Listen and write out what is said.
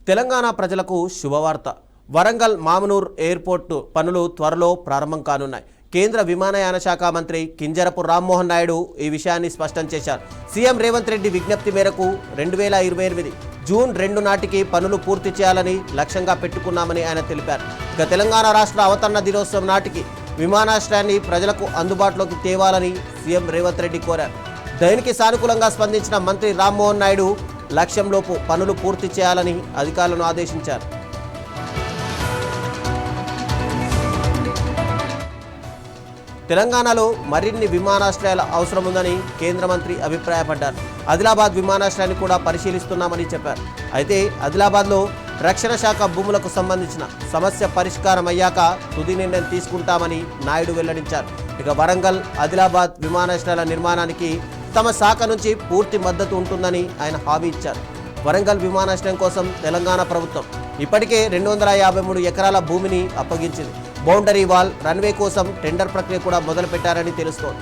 తెలంగాణ ప్రజలకు శుభవార్త. వరంగల్ మామునూర్ ఎయిర్పోర్టు పనులు త్వరలో ప్రారంభం కానున్నాయి. కేంద్ర విమానయాన శాఖ మంత్రి కింజరపు రామ్మోహన్ నాయుడు ఈ విషయాన్ని స్పష్టం చేశారు. సీఎం రేవంత్ రెడ్డి విజ్ఞప్తి మేరకు 2028 జూన్ 2 నాటికి పనులు పూర్తి చేయాలని లక్ష్యంగా పెట్టుకున్నామని ఆయన తెలిపారు. ఇక తెలంగాణ రాష్ట్ర అవతరణ దినోత్సవం నాటికి విమానాశ్రయాన్ని ప్రజలకు అందుబాటులోకి తేవాలని సీఎం రేవంత్ రెడ్డి కోరారు. దీనికి సానుకూలంగా స్పందించిన మంత్రి రామ్మోహన్ నాయుడు లక్ష్యంలోపు పనులు పూర్తి చేయాలని అధికారులను ఆదేశించారు. తెలంగాణలో మరిన్ని విమానాశ్రయాల అవసరం ఉందని కేంద్ర మంత్రి అభిప్రాయపడ్డారు. ఆదిలాబాద్ విమానాశ్రయాన్ని కూడా పరిశీలిస్తున్నామని చెప్పారు. అయితే ఆదిలాబాద్లో రక్షణ శాఖ భూములకు సంబంధించిన సమస్య పరిష్కారం అయ్యాక తుది నిర్ణయం తీసుకుంటామని నాయుడు వెల్లడించారు. ఇక వరంగల్ ఆదిలాబాద్ విమానాశ్రయాల నిర్మాణానికి తమ శాఖ నుంచి పూర్తి మద్దతు ఉంటుందని ఆయన హామీ ఇచ్చారు. వరంగల్ విమానాశ్రయం కోసం తెలంగాణ ప్రభుత్వం ఇప్పటికే 253 ఎకరాల భూమిని అప్పగించింది. బౌండరీ వాల్, రన్వే కోసం టెండర్ ప్రక్రియ కూడా మొదలుపెట్టారని తెలుస్తోంది.